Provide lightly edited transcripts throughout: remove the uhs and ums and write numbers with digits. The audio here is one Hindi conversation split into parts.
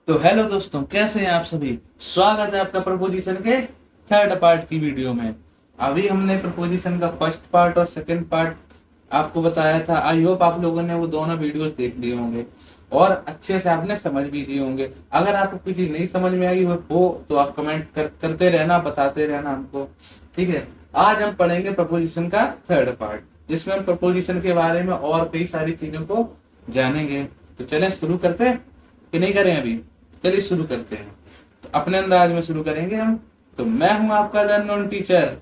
तो हेलो दोस्तों, कैसे हैं आप सभी। स्वागत है आपका प्रपोजिशन के थर्ड पार्ट की वीडियो में। अभी हमने प्रपोजिशन का फर्स्ट पार्ट और सेकंड पार्ट आपको बताया था। आई होप आप लोगों ने वो दोनों वीडियोस देख लिए होंगे और अच्छे से आपने समझ भी लिए होंगे। अगर आपको कोई चीज नहीं समझ में आई हो तो आप कमेंट करते रहना, बताते रहना हमको। ठीक है, आज हम पढ़ेंगे प्रपोजिशन का थर्ड पार्ट, जिसमें हम प्रपोजिशन के बारे में और कई सारी चीजों को जानेंगे। तो चलें शुरू करते हैं कि नहीं करें अभी। चलिए शुरू करते हैं। तो अपने अंदाज में शुरू करेंगे हम। तो मैं हूं आपका द अननोन टीचर,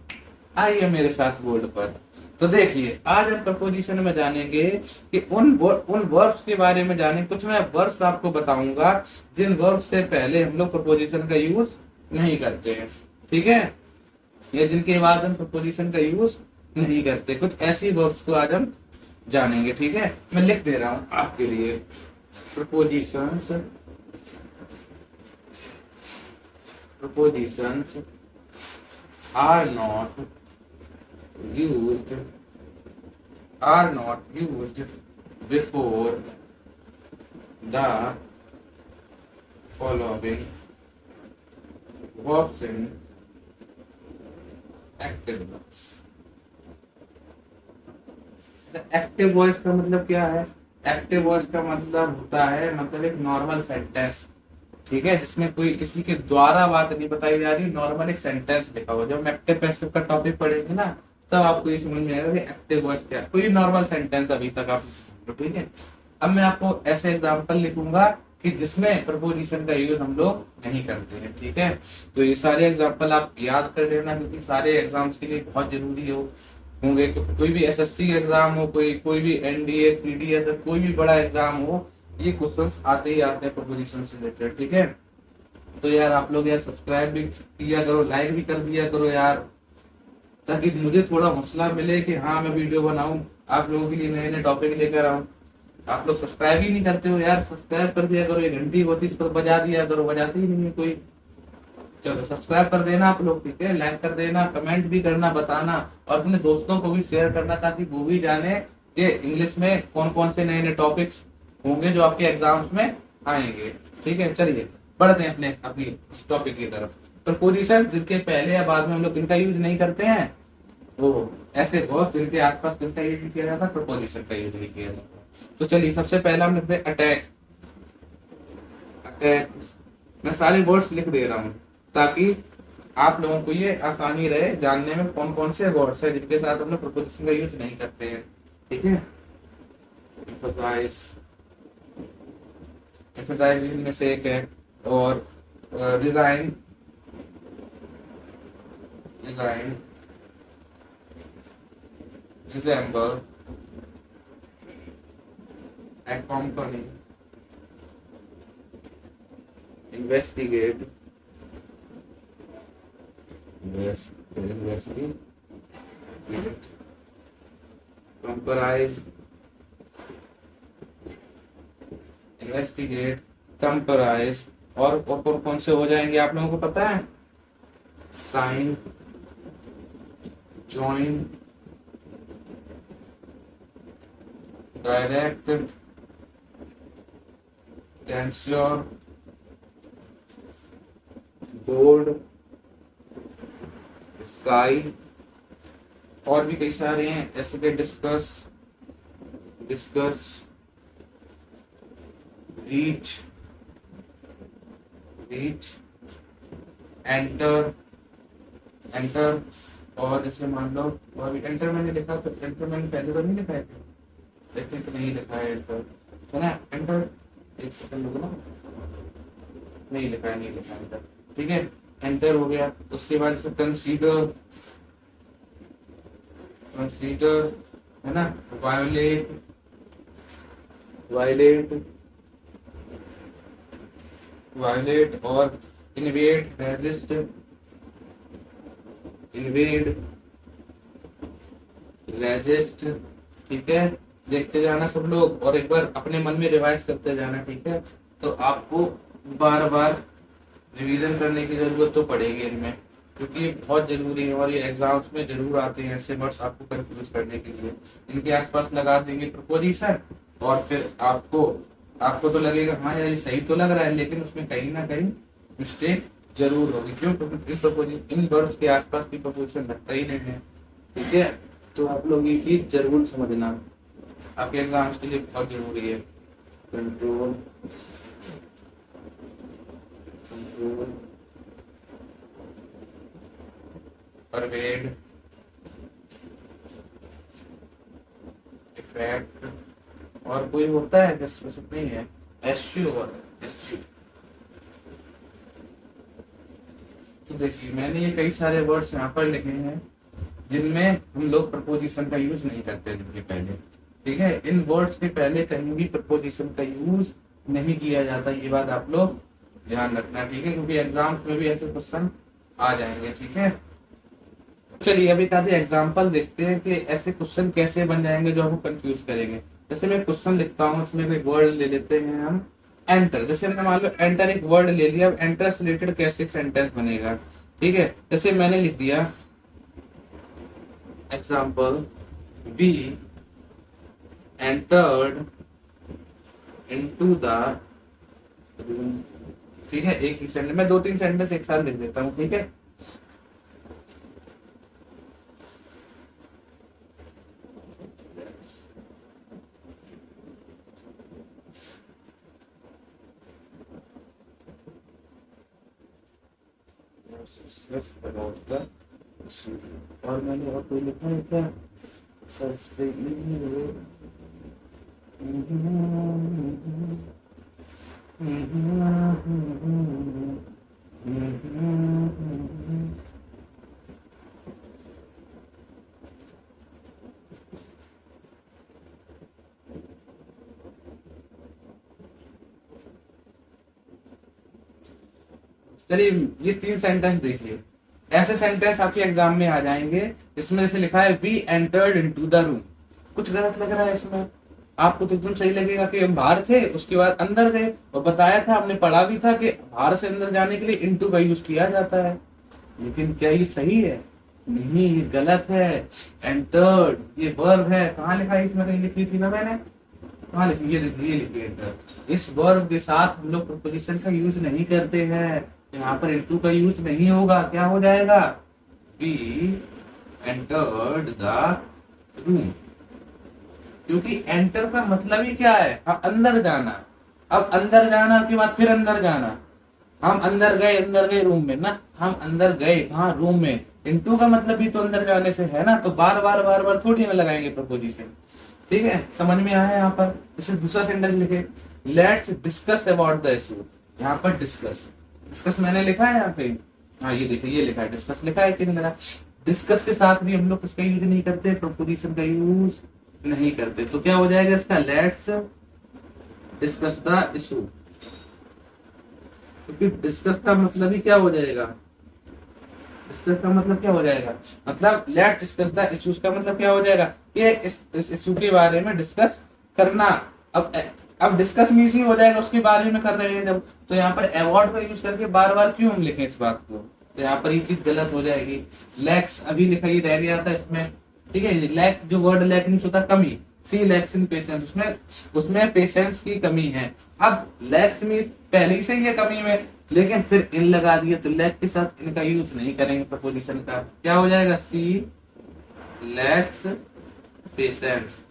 आइए मेरे साथ बोर्ड पर। तो देखिए, आज हम प्रपोजिशन में जानेंगे कि उन वर्ब्स के बारे में जानेंगे। कुछ मैं वर्ब्स आपको बताऊंगा जिन वर्ब्स से पहले हम लोग प्रपोजिशन का यूज नहीं करते हैं। ठीक है, ये जिनके बाद हम प्रपोजिशन का यूज नहीं करते, कुछ ऐसी वर्ब्स को आज हम जानेंगे। ठीक है, मैं लिख दे रहा हूं आपके लिए। Propositions Prepositions are not used before the following verbs in active voice। Active voice का मतलब क्या है? एक्टिव वॉइस का मतलब होता है एक नॉर्मल सेंटेंस। ठीक है, जिसमें कोई किसी के द्वारा बात नहीं बताई जा रही, नॉर्मल एक सेंटेंस लिखा हुआ। जब हम एक्टिव पैसिव का टॉपिक पढ़ेंगे ना, तब आपको ये समझ में आएगा कि एक्टिव वॉइस क्या है। कोई नॉर्मल सेंटेंस अभी तक आप, ठीक है। अब मैं आपको ऐसे एग्जांपल लिखूंगा कि जिसमें प्रपोजिशन का यूज हम लोग नहीं करते हैं। ठीक है, तो ये सारे एग्जाम्पल आप याद कर लेना, क्योंकि सारे एग्जाम्स के लिए बहुत जरूरी होंगे। कोई भी एसएससी एग्जाम हो, कोई भी एनडीए सीडीएस, कोई भी बड़ा एग्जाम हो, ये क्वेश्चंस आते ही आते हैं प्रपोजिशन से रिलेटेड। ठीक है, तो यार आप लोग यार सब्सक्राइब भी किया करो, लाइक भी कर दिया करो यार, ताकि मुझे थोड़ा हौसला मिले कि हाँ मैं वीडियो बनाऊं, आप लोगों के लिए नए नए टॉपिक लेकर आऊं। आप लोग सब्सक्राइब ही नहीं करते हो यार, सब्सक्राइब कर दिया करो। ये घंटी होती है, इस पर बजा दिया करो, बजाती ही नहीं है कोई। चलो सब्सक्राइब कर देना आप लोग, ठीक है, लाइक कर देना, कमेंट भी करना, बताना, और अपने दोस्तों को भी शेयर करना, ताकि वो भी जाने कि इंग्लिश में कौन कौन से नए नए टॉपिक्स होंगे जो आपके एग्जाम्स में आएंगे। ठीक है, चलिए बढ़ते हैं अपनी टॉपिक की तरफ। प्रपोजिशन जिनके पहले या बाद में हम लोग इनका यूज नहीं करते हैं, वो ऐसे बहुत जिनके आसपास किसका यूज नहीं किया जाता, प्रपोजिशन का यूज नहीं किया जाता। तो चलिए सबसे पहला हम लिखते हैं अटैक। अटैक, मैं सारे वर्ड्स लिख दे रहा हूँ ताकि आप लोगों को ये आसानी रहे जानने में कौन कौन से वर्ड्स है जिनके साथ हम लोग प्रपोजिशन का यूज नहीं करते हैं। ठीक है, एम्फसाइज, एम्फसाइज में से एक है, और resign, resign, resemble, accompany, investigate, investigate, comprise, investigate, comprise, और कौन से हो जाएंगे आप लोगों को पता है? साइन, ज्वाइन, डायरेक्ट, टेंस्योर, बोल्ड, स्काई, और भी कई सारे हैं ऐसे के। Discuss, discuss, reach, reach, enter, enter, और जैसे मान लो, और एंटर मैंने लिखा, तो एंटर मैंने पहले तो नहीं लिखा है, देखते तो नहीं लिखा है एंटर, है ना। एंटर, एक सेकंड रुको ना, नहीं लिखा है, नहीं लिखा है एंटर। ठीक है, एंटर हो गया। उसके बाद जैसे कंसीडर, कंसीडर, है ना। वायोलेट, वायलेट, वायलेट, और इन्वेड, रेजिस्ट, इन्वेड, रेजिस्ट। ठीक है, देखते जाना सब लोग, और एक बार अपने मन में रिवाइज करते जाना। ठीक है, तो आपको बार बार रिवीजन करने की जरूरत तो पड़ेगी इनमें, क्योंकि ये बहुत जरूरी है और ये एग्जाम्स में जरूर आते हैं ऐसे वर्ड्स आपको कंफ्यूज करने के लिए। इनके आसपास लगा देंगे प्रपोजिशन और फिर आपको आपको तो लगेगा हाँ यार ये सही तो लग रहा है, लेकिन उसमें कहीं ना कहीं मिस्टेक जरूर होगी। क्यों? क्योंकि इन वर्ड्स के आसपास की प्रपोजिशन लगता ही नहीं है। ठीक है, तो आप लोग ये चीज जरूर समझना, आपके एग्जाम्स के लिए बहुत जरूरी है। कंट्रोल, कंट्रोल, परवेड, इफेक्ट, और कोई होता है क्या स्पेसिफिक? नहीं है, एसक्यू और एसक्यू। तो देखिए मैंने ये कई सारे वर्ड्स यहाँ पर लिखे हैं जिनमें हम लोग प्रपोजिशन का यूज नहीं करते जिनके पहले। ठीक है, इन वर्ड्स के पहले कहीं भी प्रपोजिशन का यूज नहीं किया जाता, ये बात आप लोग ध्यान रखना। ठीक है, क्योंकि एग्जाम्स में भी ऐसे क्वेश्चन आ जाएंगे। ठीक है, चलिए अभी आधे एग्जाम्पल देखते हैं कि ऐसे क्वेश्चन कैसे बन जाएंगे जो आपको कंफ्यूज करेंगे। जैसे मैं क्वेश्चन लिखता हूँ, इसमें कोई वर्ड ले लेते हैं हम, एंटर। जैसे हमने मान लो एंटर एक वर्ड ले लिया, अब एंटर से रिलेटेड कैसे एक सेंटेंस बनेगा। ठीक है, जैसे मैंने लिख दिया example, we entered into the room. ठीक है, एक ही सेंटेंस, मैं 2-3 सेंटेंस एक साथ लिख देता हूँ। ठीक है, और मैंने और कोई लिखा है क्या? चलिए ये 3 सेंटेंस देखिए, ऐसे सेंटेंस आपके एग्जाम में आ जाएंगे। इसमें जैसे लिखा है we entered into the room, कुछ गलत लग रहा है इसमें। आपको तो एकदम सही लगेगा कि हम बाहर थे उसके बाद अंदर गए, और बताया था, हमने पढ़ा भी था कि बाहर से अंदर जाने के लिए इनटू का यूज किया जाता है। लेकिन क्या ये सही है? नहीं, ये गलत है। एंटर्ड ये वर्ब है, कहाँ लिखा है? इसमें कहीं लिखी थी ना मैंने, कहाँ लिखी? ये देखिए, ये लिखी एंटर। इस वर्ब के साथ हम लोग प्रीपोजिशन का यूज नहीं करते हैं, यहाँ पर इनटू का यूज नहीं होगा। क्या हो जाएगा? वी एंटर्ड द रूम, क्योंकि एंटर का मतलब ही क्या है? हाँ, अंदर जाना। अब अंदर जाना के बाद फिर अंदर जाना, हम अंदर गए रूम में ना, हम अंदर गए कहाँ? रूम में। इनटू का मतलब भी तो अंदर जाने से है ना, तो बार बार थोड़ी ना लगाएंगे प्रपोजिशन। ठीक है, समझ में आया? यहाँ पर जैसे दूसरा सेंटेंस लिखे, let's discuss about the issue. यहाँ पर डिस्कस, डिस्कस मैंने लिखा है यहाँ पे, हाँ ये देखिए, ये लिखा है डिस्कस, लिखा है कि नहीं? डिस्कस के साथ भी हम लोग किसका यूज नहीं करते? प्रपोजिशन का यूज नहीं करते। तो क्या हो जाएगा इसका? लेट्स डिस्कस द इशू, क्योंकि डिस्कस का मतलब ही क्या हो जाएगा? डिस्कस का मतलब क्या हो जाएगा? मतलब लेट्स डिस्कस द इश्यूज का मतलब क्या हो जाएगा? कि इस इशू के बारे में डिस्कस करना। अब डिस्कस मीन्स ही हो जाएगा उसके बारे में कर रहे हैं जब, तो यहाँ पर अवॉर्ड का यूज करके बार बार क्यों हम लिखें इस बात को? तो यहाँ पर ये चीज गलत हो जाएगी। लैक्स अभी लिखा ही रह गया था इसमें। ठीक है, लैक जो वर्ड लैक मीन्स होता है कमी, सी लैक्स इन पेशेंस, उसमें पेशेंस की कमी है। अब लैक्स मीन्स पहले से ही है कमी में, लेकिन फिर इन लगा दिए, तो लैक के साथ इनका यूज नहीं करेंगे प्रपोजिशन का। क्या हो जाएगा? C lacks patience.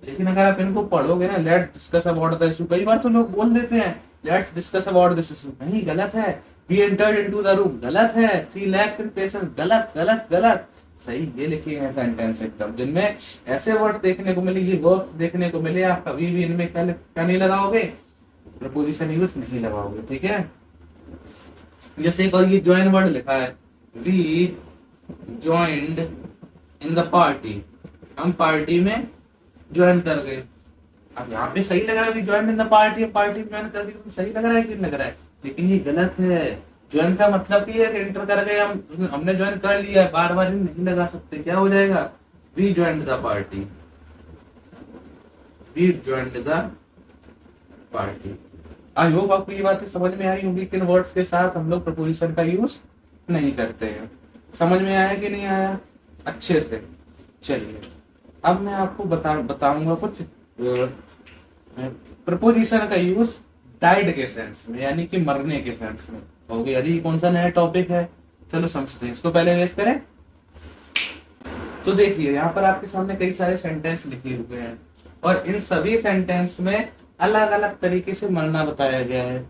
लेकिन अगर आप इनको पढ़ोगे ना, let's discuss about the issue, कई बार तो लोग बोल देते हैं let's discuss about this issue, नहीं, गलत है। We entered into the room, गलत है। सी लैक्स इन पेशेंस, गलत गलत गलत। सही ये लिखे हैं सेंटेंस एकदम, जिनमें ऐसे वर्ड देखने को मिले, ये वर्ड देखने को मिले, आप कभी भी इनमें क्या नहीं लगाओगे? प्रपोजिशन यूज नहीं लगाओगे। ठीक है, जैसे एक और ये ज्वाइन वर्ड लिखा है, we joined in the party, हम पार्टी में ज्वाइन कर गए। अब यहाँ पे सही लग रहा है, we join in the party, party join कर गए, तो सही लग रहा है कि नहीं लग रहा है? लेकिन ये गलत है। ज्वाइन का मतलब ये है कि एंटर कर गए, हमने ज्वाइन कर लिया है, बार बार नहीं लगा सकते। क्या हो जाएगा? We joined the party, we joined the party. I hope आपको ये बातें समझ में आई होगी, किन वर्ड्स के साथ हम लोग प्रपोजिशन का यूज नहीं करते हैं। समझ में आया कि नहीं आया? अच्छे से। चलिए अब मैं आपको बताऊंगा कुछ प्रपोजिशन का यूज डाइड के सेंस में, यानी कि मरने के सेंस में हो गया। अरे कौन सा नया टॉपिक है, चलो समझते हैं इसको। पहले रेस करें तो देखिए यहाँ पर आपके सामने कई सारे सेंटेंस लिखे हुए हैं और इन सभी सेंटेंस में अलग अलग तरीके से मरना बताया गया है।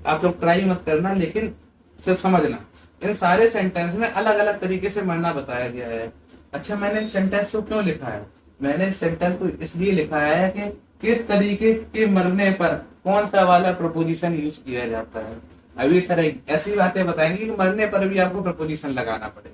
आप लोग ट्राई मत करना, लेकिन सिर्फ समझना, इन सारे सेंटेंस में अलग अलग तरीके से मरना बताया गया है। अच्छा, मैंने इस सेंटेंस को क्यों लिखा है? मैंने इस सेंटेंस को इसलिए लिखा है कि किस तरीके के मरने पर कौन सा वाला प्रपोजिशन यूज किया जाता है। अभी सर ऐसी बातें बताएंगे कि मरने पर भी आपको प्रपोजिशन लगाना पड़े,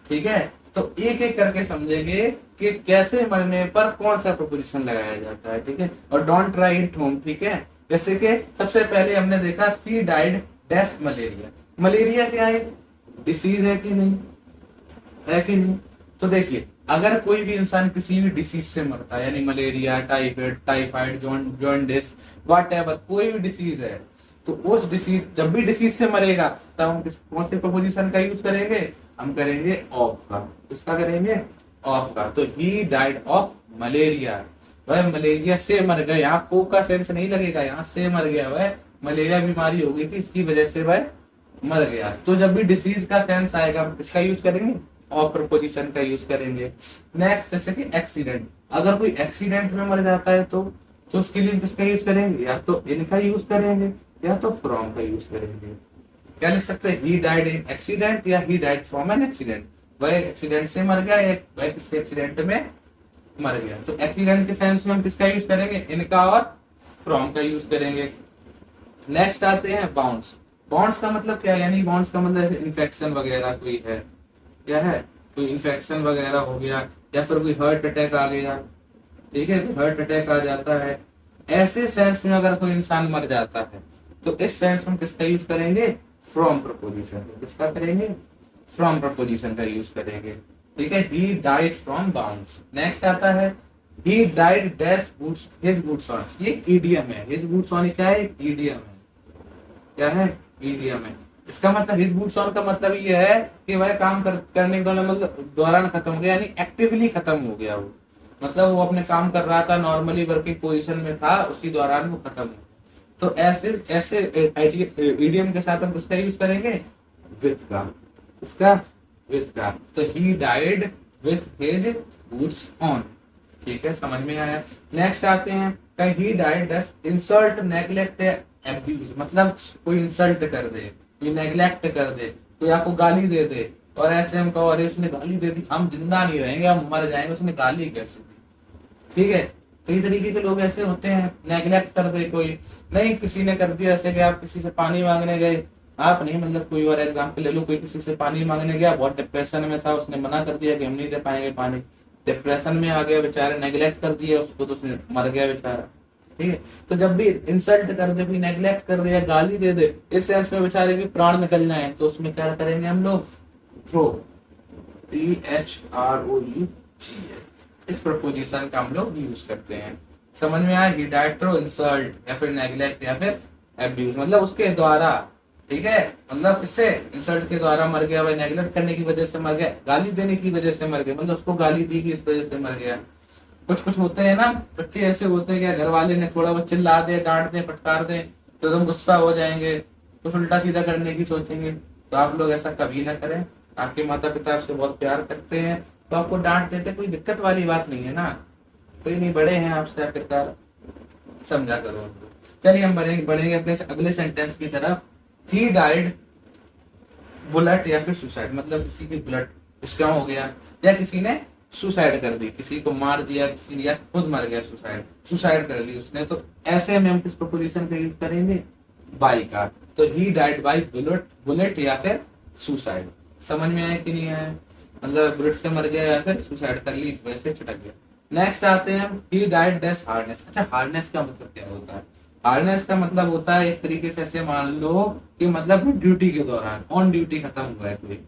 ठीक है? तो एक एक करके समझेंगे कि कैसे मरने पर कौन सा प्रपोजिशन लगाया जाता है, ठीक है? और डोंट ट्राई इट होम, ठीक है? जैसे कि सबसे पहले हमने देखा she died dash malaria. Malaria क्या है? डिसीज है कि नहीं? है कि नहीं? तो देखिए, अगर कोई भी इंसान किसी भी डिसीज से मरता है, यानी malaria, typhoid, typhoid, jaundice, whatever, कोई भी डिसीज है, तो उस डिसीज, जब भी डिसीज से मरेगा तब हम कौन से प्रपोजिशन का यूज करेंगे? हम करेंगे ऑफ का। किसका करेंगे? ऑफ का। तो ही डाइड ऑफ मलेरिया, वह मलेरिया से मर गया। यहाँ को का सेंस नहीं लगेगा, यहाँ से मर गया, वह मलेरिया बीमारी हो गई थी, इसकी वजह से वह मर गया। तो जब भी डिसीज का सेंस आएगा हम किसका यूज करेंगे? ऑफ प्रपोजिशन का यूज करेंगे। नेक्स्ट जैसे कि एक्सीडेंट, अगर कोई एक्सीडेंट में मर जाता है तो उसके लिए किसका यूज करेंगे? या तो इनका यूज करेंगे या तो फ्रॉम का यूज करेंगे। क्या लिख सकते हैं? ही डाइड इन एक्सीडेंट या he died from an accident. वह एक्सीडेंट से मर गया या वह किसी एक्सीडेंट में मर गया। तो एक्सीडेंट के सेंस में हम किसका यूज करेंगे? इनका और फ्रॉम का यूज करेंगे। नेक्स्ट आते हैं बाउंस। बाउंस का मतलब क्या है? यानी बाउंस का मतलब इन्फेक्शन वगैरह कोई है, क्या है? कोई इन्फेक्शन वगैरह हो गया या फिर कोई हार्ट अटैक आ गया, ठीक है? हार्ट अटैक आ जाता है, ऐसे सेंस में अगर कोई इंसान मर जाता है तो इस सेंस में किसका यूज करेंगे? From preposition. किसका करेंगे? फ्रॉम प्रपोजिशन का यूज करेंगे, ठीक है? He died from bounce. Next आता है he died dash boots his boots on. ये ईडियम है। हिज बूट्स ऑन क्या है? ईडियम है। क्या है? ईडियम है। इसका मतलब हिज बूट्स ऑन का मतलब ये है कि वह काम करने के दौरान खत्म हो गया, यानी एक्टिवली खत्म हो गया वो। मतलब वो अपने काम कर रहा था, नॉर्मली वर्किंग पोजीशन में था, उसी दौरान वो खत्म हो। तो ऐसे ऐसे ईडियम के साथ हम किसका यूज करेंगे? विथ का। इसका विथ का। तो he died with his boots on, ठीक है? समझ में आया? नेक्स्ट आते हैं कहीं he died does insult neglect abuse. मतलब कोई इंसल्ट कर दे, कोई नेग्लेक्ट कर दे, कोई आपको गाली दे दे और ऐसे हम कहो अरे उसने गाली दे दी, हम जिंदा नहीं रहेंगे, हम मर जाएंगे, उसने गाली कैसे दी, ठीक है? कई तरीके के लोग ऐसे होते हैं, नेग्लेक्ट कर दे कोई, नहीं किसी ने कर दिया, ऐसे कि आप किसी से पानी मांगने गए, आप नहीं, मतलब कोई और एग्जाम्पल ले लो, कोई किसी से पानी मांगने गया, बहुत डिप्रेशन में था, उसने मना कर दिया कि हम नहीं दे पाएंगे पानी, डिप्रेशन में आ गया बेचारे, नेग्लेक्ट कर दिया उसको तो उसने मर गया बेचारा, ठीक है? तो जब भी इंसल्ट कर दे कोई, नेग्लेक्ट कर दे या गाली दे दे, इस सेंस में बेचारे की प्राण निकल जाए, तो उसमें क्या करेंगे हम लोग? थ्रो, THROUGH, इस प्रपोजिशन का हम लोग यूज करते हैं। समझ में आया? ही डाइड थ्रू इंसल्ट या फिर नेग्लेक्ट या फिर एब्यूज, मतलब उसके द्वारा, ठीक है? मतलब किससे? इंसल्ट के द्वारा मर गया, वह नेग्लेक्ट करने की वजह से मर गया, गाली देने की वजह से मर गया, मतलब उसको गाली दी गई इस वजह से मर गया। कुछ कुछ होते हैं ना बच्चे, ऐसे होते हैं कि घर वाले ने थोड़ा बहुत चिल्ला दे, डांट दे, फटकार दे तो तुम गुस्सा हो जाएंगे, कुछ उल्टा सीधा करने की सोचेंगे। तो आप लोग ऐसा कभी ना करें। आपके माता पिता आपसे बहुत प्यार करते हैं तो आपको डांट देते, कोई दिक्कत वाली बात नहीं है ना, कोई नहीं, बड़े हैं आपसे, आखिरकार समझा करो उनको। चलिए हम बढ़ेंगे अपने अगले सेंटेंस की तरफ। ही डाइड बुलेट या फिर सुसाइड, मतलब किसी की बुलेट इसका हो गया या किसी ने सुसाइड कर दी, किसी को मार दिया, किसी ने या खुद मर गया, सुसाइड कर ली उसने, तो ऐसे में हम किस प्रपोजिशन का यूज करेंगे? बाई का। तो ही डाइड बाई बुलेट या फिर सुसाइड। समझ में आया कि नहीं आया? मतलब बुलेट से मर गया या फिर सुसाइड कर ली, इस वजह से छिटक गया। नेक्स्ट आते हैं ही डाइड डैश हार्नेस। अच्छा, हार्नेस का मतलब क्या होता है? हार्नेस का मतलब होता है एक तरीके से ऐसे मान लो कि मतलब ड्यूटी के दौरान, ऑन ड्यूटी खत्म हुआ है कोई,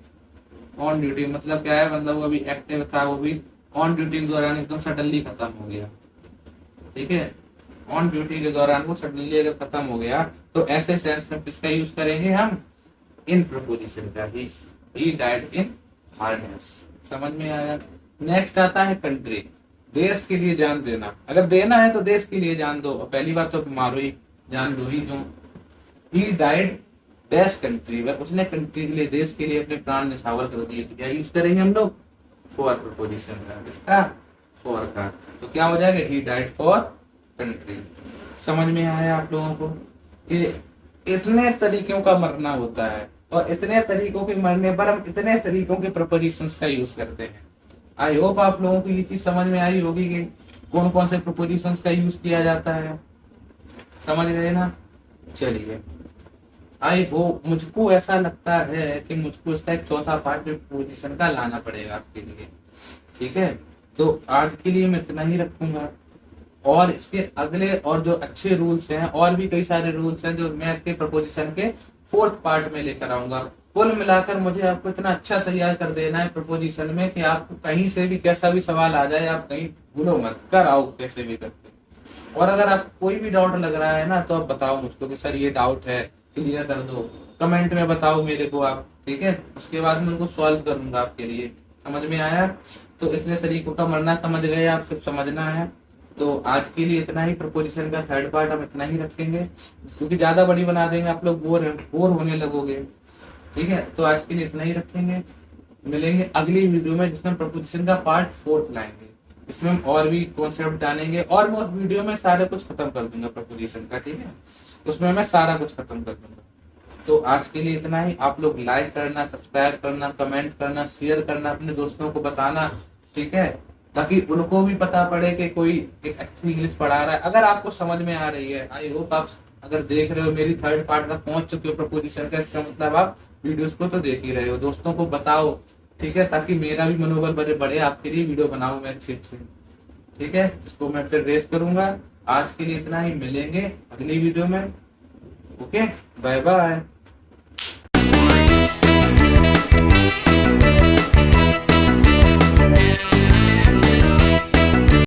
ऑन ड्यूटी मतलब क्या है? मतलब वो अभी एक्टिव था, वो भी ऑन ड्यूटी के दौरान एकदम सडनली खत्म हो गया, ठीक है? ऑन ड्यूटी के दौरान वो सडनली अगर खत्म हो गया तो ऐसे सेंस में किसका यूज करेंगे हम? इन प्रपोजिशन का। He died in harness. समझ में आया? नेक्स्ट आता है कंट्री। देश के लिए जान देना, अगर देना है तो देश के लिए जान दो, पहली बार तो मारो ही, जान दो ही क्यों। ही डाइड डैश कंट्री, वह उसने कंट्री के लिए, देश के लिए अपने प्राण निछावर कर दिए। तो क्या यूज करेंगे हम लोग, फॉर प्रपोजिशन का, किसका, फॉर का। तो क्या हो जाएगा, ही डाइड फॉर कंट्री। समझ में आया आप लोगों को कि इतने तरीकों का मरना होता है, और इतने तरीकों के मरने पर हम इतने तरीकों के प्रपोजिशंस का यूज करते हैं। आई होप आप लोगों को ये चीज समझ में आई होगी कि कौन कौन से प्रपोजिशंस का यूज किया जाता है, समझ गए ना। चलिए, आई वो मुझको ऐसा लगता है कि मुझको इसका एक चौथा पार्ट प्रपोजिशन का लाना पड़ेगा आपके लिए, ठीक है। तो आज के लिए मैं इतना ही रखूंगा, और इसके अगले और जो अच्छे रूल्स हैं, और भी कई सारे रूल्स हैं जो मैं इसके प्रपोजिशन के फोर्थ पार्ट में लेकर आऊंगा। कुल मिलाकर मुझे आपको इतना अच्छा तैयार कर देना है प्रपोजिशन में कि आपको कहीं से भी कैसा भी सवाल आ जाए, आप कहीं भूलो मत, कर आओ कैसे भी करके। और अगर आप कोई भी डाउट लग रहा है ना, तो आप बताओ मुझको कि सर ये डाउट है, क्लियर कर दो, कमेंट में बताओ मेरे को आप, ठीक है। उसके बाद मैं उनको सॉल्व करूंगा आपके लिए। समझ में आया। तो इतने तरीकों का मरना समझ गए आप, सिर्फ समझना है। तो आज के लिए इतना ही, प्रपोजिशन का थर्ड पार्ट हम इतना ही रखेंगे, क्योंकि ज्यादा बड़ी बना देंगे आप लोग बोर होने लगोगे, ठीक है। तो आज के लिए इतना ही रखेंगे, मिलेंगे अगली वीडियो में जिसमें प्रपोजिशन का पार्ट फोर्थ लाएंगे। इसमें हम और भी कॉन्सेप्ट जानेंगे, और मैं उस वीडियो में सारा कुछ खत्म कर दूंगा प्रपोजिशन का, ठीक है। उसमें मैं सारा कुछ खत्म कर दूंगा। तो आज के लिए इतना ही। आप लोग लाइक करना, सब्सक्राइब करना, कमेंट करना, शेयर करना, अपने दोस्तों को बताना, ठीक है, ताकि उनको भी पता पड़े कि कोई एक अच्छी इंग्लिश पढ़ा रहा है। अगर आपको समझ में आ रही है, आई होप आप अगर देख रहे हो मेरी थर्ड पार्ट तक पहुंच चुके हो प्रपोजिशन का, इसका मतलब आप वीडियोस को तो देख ही रहे हो, दोस्तों को बताओ, ठीक है, ताकि मेरा भी मनोबल बढ़े, आपके लिए वीडियो बनाऊं मैं अच्छे अच्छे, ठीक है। इसको मैं फिर रेस करूंगा। आज के लिए इतना ही, मिलेंगे अगली वीडियो में। Okay, bye bye.